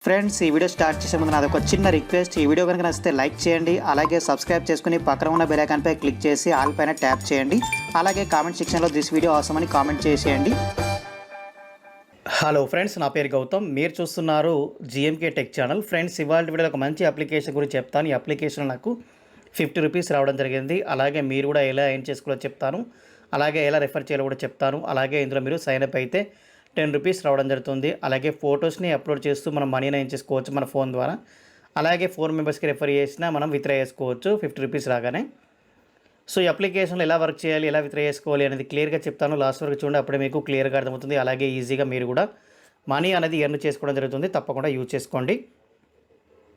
Friends ఈ video start చేసే ముందు నాది ఒక చిన్న రిక్వెస్ట్. ఈ వీడియో కనుక నచ్చితే లైక్ చేయండి, అలాగే సబ్స్క్రైబ్ చేసుకుని పక్కన ఉన్న బెల్ ఐకాన్ పై క్లిక్ చేసి ఆల్ పైన ట్యాప్ చేయండి. అలాగే కామెంట్ సెక్షన్లో దిస్ వీడియో అవసరం అని కామెంట్ చేసేయండి. హలో ఫ్రెండ్స్, నా పేరు గౌతమ్. మీరు చూస్తున్నారు జిఎంకే టెక్ ఛానల్. ఫ్రెండ్స్, ఇవాళ వీడియోలో ఒక మంచి అప్లికేషన్ గురించి చెప్తాను. ఈ అప్లికేషన్ నాకు 50 రూపీస్ రావడం జరిగింది. అలాగే మీరు కూడా ఎలా ఏం చేసుకోవాలో చెప్తాను, అలాగే ఎలా రెఫర్ చేయాలో కూడా చెప్తాను. అలాగే ఇందులో మీరు సైన్ అప్ అయితే 10 రూపీస్ రావడం జరుగుతుంది. అలాగే ఫొటోస్ని అప్లోడ్ చేస్తూ మనం మనీని ఏం చేసుకోవచ్చు మన ఫోన్ ద్వారా. అలాగే 4 మెంబర్స్కి రెఫర్ చేసినా మనం విత్డ్రా చేసుకోవచ్చు 50 రూపీస్ రాగానే. సో ఈ అప్లికేషన్లో ఎలా వర్క్ చేయాలి, ఎలా విత్డ్రా చేసుకోవాలి అనేది క్లియర్గా చెప్తాను. లాస్ట్ వరకు చూడండి, అప్పుడే మీకు క్లియర్గా అర్థమవుతుంది. అలాగే ఈజీగా మీరు కూడా మనీ అనేది ఎర్న్ చేసుకోవడం జరుగుతుంది. తప్పకుండా యూజ్ చేసుకోండి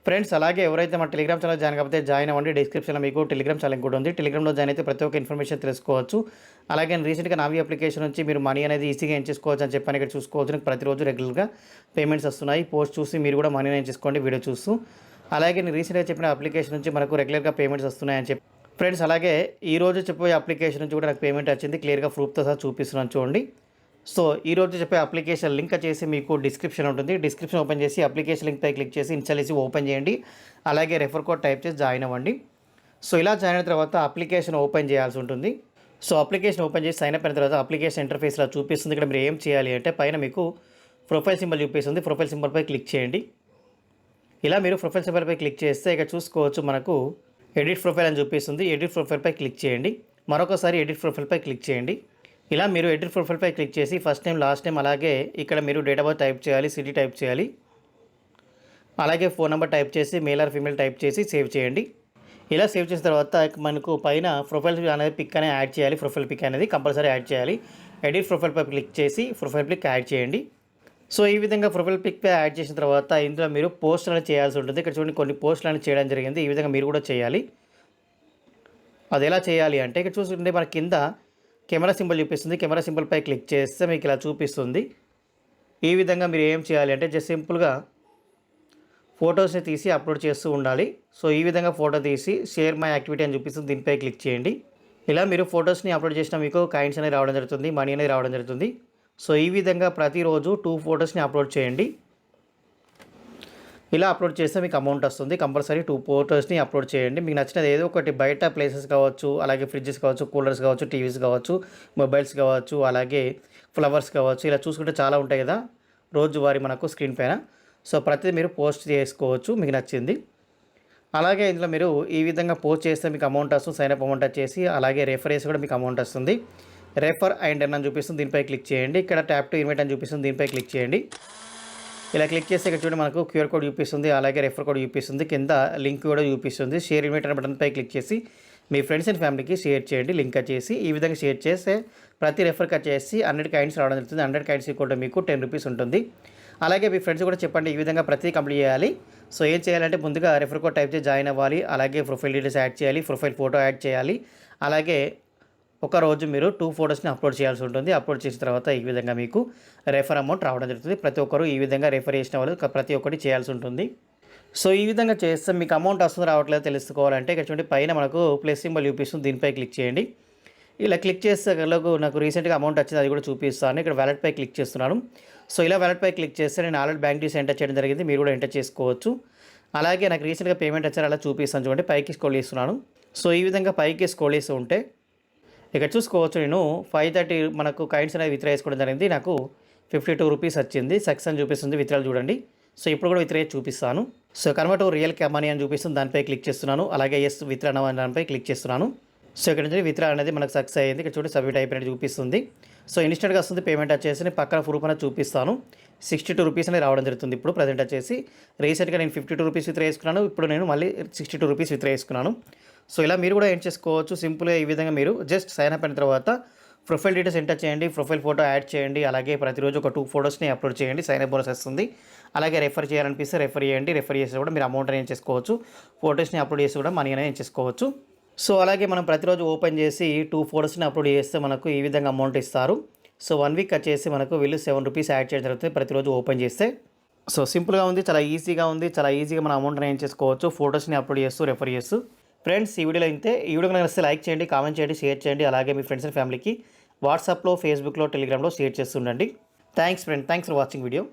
ఫ్రెండ్స్. అలాగే ఎవరైతే మన టెలిగ్రామ్ ఛానల్ జాయిన్ కాకపోతే జాయిన్ అవ్వండి. డిస్క్రిప్షన్లో మీకు టెలిగ్రామ్ ఛానల్ కూడా ఉంది. టెలిగ్రామ్లో జాయిన్ అయితే ప్రతి ఒక్క ఇన్ఫర్మేషన్ తెలుసుకోవచ్చు. అలాగే రీసెంట్గా నావీ అప్లికేషన్ నుంచి మీరు మనీ అనేది ఈజీగా ఏం చేసుకోవచ్చు అని చెప్పని ఇక్కడ చూసుకోవచ్చు. ప్రతిరోజు రెగ్యులర్గా పేమెంట్స్ వస్తున్నాయి. పోస్ట్ చూసి మీరు కూడా మనీ ఏం చేసుకోండి వీడియో చూస్తూ. అలాగే నేను రీసెంట్గా చెప్పిన అప్లికేషన్ నుంచి మనకు రెగ్యులర్గా పేమెంట్స్ వస్తున్నాయని చెప్పి ఫ్రెండ్స్. అలాగే ఈరోజు చెప్పే అప్లికేషన్ నుంచి కూడా నాకు పేమెంట్ వచ్చింది. క్లియర్గా ప్రూఫ్తో సహా చూపిస్తున్నాను చూడండి. సో ఈరోజు చెప్పే అప్లికేషన్ లింక్ వచ్చేసి మీకు డిస్క్రిప్షన్ ఉంటుంది. డిస్క్రిప్షన్ ఓపెన్ చేసి అప్లికేషన్ లింక్ పై క్లిక్ చేసి ఇన్స్టాల్ చేసి ఓపెన్ చేయండి. అలాగే రెఫర్ కోడ్ టైప్ చేసి జాయిన్ అవ్వండి. సో ఇలా జాయిన్ అయిన తర్వాత అప్లికేషన్ ఓపెన్ చేయాల్సి ఉంటుంది. సో అప్లికేషన్ ఓపెన్ చేసి సైన్ అప్ అయిన తర్వాత అప్లికేషన్ ఇంటర్ఫేస్లో చూపిస్తుంది. ఇక్కడ మీరు ఏం చేయాలి అంటే పైన మీకు ప్రొఫైల్ సింబల్ చూపిస్తుంది. ప్రొఫైల్ సింబల్పై క్లిక్ చేయండి. ఇలా మీరు ప్రొఫైల్ సింబల్పై క్లిక్ చేస్తే ఇక్కడ చూసుకోవచ్చు మనకు ఎడిట్ ప్రొఫైల్ అని చూపిస్తుంది. ఎడిట్ ప్రొఫైల్పై క్లిక్ చేయండి. మరొకసారి ఎడిట్ ప్రొఫైల్పై క్లిక్ చేయండి. ఇలా మీరు ఎడిట్ ప్రొఫైల్పై క్లిక్ చేసి ఫస్ట్ నేమ్ లాస్ట్ నేమ్ అలాగే ఇక్కడ మీరు డేట్ ఆఫ్ బర్త్ టైప్ చేయాలి, సిటీ టైప్ చేయాలి, అలాగే ఫోన్ నెంబర్ టైప్ చేసి మేల్ ఆర్ ఫీమేల్ టైప్ చేసి సేవ్ చేయండి. ఇలా సేవ్ చేసిన తర్వాత మనకు పైన ప్రొఫైల్ అనేది పిక్ అనేది యాడ్ చేయాలి. ప్రొఫైల్ పిక్ అనేది కంపల్సరీ యాడ్ చేయాలి. ఎడిట్ ప్రొఫైల్పై క్లిక్ చేసి ప్రొఫైల్ పిక్ యాడ్ చేయండి. సో ఈ విధంగా ప్రొఫైల్ పిక్పై యాడ్ చేసిన తర్వాత ఇందులో మీరు పోస్ట్ అనేది చేయాల్సి ఉంటుంది. ఇక్కడ చూడండి కొన్ని పోస్టులు అనేది చేయడం జరిగింది. ఈ విధంగా మీరు కూడా చేయాలి. అది ఎలా చేయాలి అంటే ఇక్కడ చూస్తుంటే మన కింద కెమెరా సింబల్ చూపిస్తుంది. కెమెరా సింబల్పై క్లిక్ చేస్తే మీకు ఇలా చూపిస్తుంది. ఈ విధంగా మీరు ఏం చేయాలి అంటే జస్ట్ సింపుల్గా ఫొటోస్ని తీసి అప్లోడ్ చేస్తూ ఉండాలి. సో ఈ విధంగా ఫోటో తీసి షేర్ మై యాక్టివిటీ అని చూపిస్తుంది. దీనిపై క్లిక్ చేయండి. ఇలా మీరు ఫొటోస్ని అప్లోడ్ చేసినా మీకు కాయిన్స్ అనేది రావడం జరుగుతుంది, మనీ అనేది రావడం జరుగుతుంది. సో ఈ విధంగా ప్రతిరోజు 2 ఫొటోస్ని అప్లోడ్ చేయండి. ఇలా అప్లోడ్ చేస్తే మీకు అమౌంట్ వస్తుంది. కంపల్సరీ 2 ఫొటోస్ని అప్లోడ్ చేయండి. మీకు నచ్చినది ఏదో ఒకటి బయట ప్లేసెస్ కావచ్చు, అలాగే ఫ్రిడ్జెస్ కావచ్చు, కూలర్స్ కావచ్చు, టీవీస్ కావచ్చు, మొబైల్స్ కావచ్చు, అలాగే ఫ్లవర్స్ కావచ్చు. ఇలా చూసుకుంటే చాలా ఉంటాయి కదా రోజువారీ మనకు స్క్రీన్ పైన. సో ప్రతిదీ మీరు పోస్ట్ చేసుకోవచ్చు మీకు నచ్చింది. అలాగే ఇందులో మీరు ఈ విధంగా పోస్ట్ చేస్తే మీకు అమౌంట్ వస్తుంది. సైన్ అప్ అమౌంట్ వచ్చేసి అలాగే రెఫర్ చేసి కూడా మీకు అమౌంట్ వస్తుంది. రెఫర్ అండ్ ఎర్న్ అని చూపిస్తుంది. దీనిపై క్లిక్ చేయండి. ఇక్కడ ట్యాప్ టు ఇన్వైట్ అని చూపిస్తుంది. దీనిపై క్లిక్ చేయండి. ఇలా క్లిక్ చేస్తే ఇక్కడ చూడండి మనకు క్యూఆర్ కోడ్ చూపిస్తుంది, అలాగే రెఫర్ కోడ్ చూపిస్తుంది, కింద లింక్ కూడా చూపిస్తుంది. షేర్ ఇన్వైట్ అనే బటన్పై క్లిక్ చేసి మీ ఫ్రెండ్స్ అండ్ ఫ్యామిలీకి షేర్ చేయండి. లింక్ వచ్చేసి ఈ విధంగా షేర్ చేస్తే ప్రతి రెఫర్కి వచ్చేసి 100 కాయిన్స్ రావడం జరుగుతుంది. 100 కాయిన్స్ కూడా మీకు 10 రూపీస్ ఉంటుంది. అలాగే మీ ఫ్రెండ్స్ కూడా చెప్పండి ఈ విధంగా ప్రతి కంప్లీట్ చేయాలి. సో ఏం చేయాలంటే ముందుగా రెఫర్ కోడ్ టైప్ చేసి జాయిన్ అవ్వాలి. అలాగే ప్రొఫైల్ డీటెయిల్స్ యాడ్ చేయాలి, ప్రొఫైల్ ఫోటో యాడ్ చేయాలి. అలాగే ఒక రోజు మీరు 2 ఫొటోస్ని అప్లోడ్ చేయాల్సి ఉంటుంది. అప్లోడ్ చేసిన తర్వాత ఈ విధంగా మీకు రెఫర్ అమౌంట్ రావడం జరుగుతుంది. ప్రతి ఒక్కరు ఈ విధంగా రెఫర్ చేసిన వాళ్ళు ప్రతి ఒక్కటి చేయాల్సి ఉంటుంది. సో ఈ విధంగా చేస్తే మీకు అమౌంట్ వస్తుంది రావట్లేదు తెలుసుకోవాలంటే ఇక్కడ చూడండి పైన మనకు ప్లస్ సింబల్ చూపిస్తుంది. దీనిపై క్లిక్ చేయండి. ఇలా క్లిక్ చేస్తే నాకు రీసెంట్గా అమౌంట్ వచ్చింది, అది కూడా చూపిస్తాను. ఇక్కడ వ్యాలెట్పై క్లిక్ చేస్తున్నాను. సో ఇలా వ్యాలెట్పై క్లిక్ చేస్తే నేను ఆల్రెడీ బ్యాంక్ డీటెయిల్స్ ఎంటర్ చేయడం జరిగింది. మీరు కూడా ఎంటర్ చేసుకోవచ్చు. అలాగే నాకు రీసెంట్గా పేమెంట్ వచ్చారు, అలా చూపిస్తాను చూడండి. పైకి స్క్రోల్ చేస్తున్నాను. సో ఈ విధంగా పైకి స్క్రోల్ చేస్తూ ఉంటే ఇక్కడ చూసుకోవచ్చు నేను 530 మనకు కాయిన్స్ అనేది విత్డ్రా చేసుకోవడం జరిగింది. నాకు 52 రూపీస్ వచ్చింది. సక్సెస్ అని చూపిస్తుంది. విత్డ్రాలు చూడండి. సో ఇప్పుడు కూడా విత్డ్రా చూపిస్తాను. సో కన్వర్ట్ రియల్ మనీ అని చూపిస్తుంది. దానిపై క్లిక్ చేస్తున్నాను. అలాగే ఎస్ విత్డ్రా దానిపై క్లిక్ చేస్తున్నాను. సో ఇక్కడ నుంచి విత్డ్రా అనేది మనకు సక్సెస్ అయ్యింది. ఇక్కడ చూడండి సబ్మిట్ అయిపోయినట్టు చూపిస్తుంది. సో ఇన్స్టెంట్గా వస్తుంది పేమెంట్ వచ్చేసి. పక్కన ప్రూఫ్ అనేది చూపిస్తాను. 62 రూపీస్ అనేది రావడం జరుగుతుంది. ఇప్పుడు ప్రజెంట్ వచ్చేసి రీసెంట్గా నేను 52 రూపీస్ విత్డ్రా చేసుకున్నాను. ఇప్పుడు నేను మళ్ళీ 62 రూపీస్ విత్డ్రా చేసుకున్నాను. సో ఇలా మీరు కూడా ఏం చేసుకోవచ్చు సింపుల్గా ఈ విధంగా మీరు జస్ట్ సైన్ అప్ అయిన తర్వాత ప్రొఫైల్ డీటెయిల్స్ ఎంటర్ చేయండి, ప్రొఫైల్ ఫోటో యాడ్ చేయండి, అలాగే ప్రతిరోజు ఒక 2 ఫొటోస్ని అప్లోడ్ చేయండి. సైన్ అప్ బోనస్ వస్తుంది. అలాగే రెఫర్ చేయాలనిపిస్తే రెఫర్ చేయండి. రెఫర్ చేసి కూడా మీరు అమౌంట్ అనేది చేసుకోవచ్చు. ఫొటోస్ని అప్లోడ్ చేసి కూడా మనీ అనేది చేసుకోవచ్చు. సో అలాగే మనం ప్రతిరోజు ఓపెన్ చేసి 2 ఫొటోస్ని అప్లోడ్ చేస్తే మనకు ఈ విధంగా అమౌంట్ ఇస్తారు. సో 1 వీక్ వచ్చేసి మనకు వీళ్ళు 7 రూపీస్ యాడ్ చేయడం జరుగుతుంది ప్రతిరోజు ఓపెన్ చేస్తే. సో సింపుల్గా ఉంది, చాలా ఈజీగా ఉంది. చాలా ఈజీగా మన అమౌంట్ అనేది చేసుకోవచ్చు ఫొటోస్ని అప్లోడ్ చేస్తూ రెఫర్ చేస్తూ. ఫ్రెండ్స్ ఈ వీడియోలో అయితే ఈ వీడియో కనుక నచ్చితే లైక్ చేయండి, కామెంట్ చేయండి, షేర్ చేయండి. అలాగే మీ ఫ్రెండ్స్ అండ్ ఫ్యామిలీకి వాట్సాప్లో, ఫేస్బుక్లో, టెలిగ్రామ్లో షేర్ చేస్తుండండి. Thanks friend, thanks for watching video.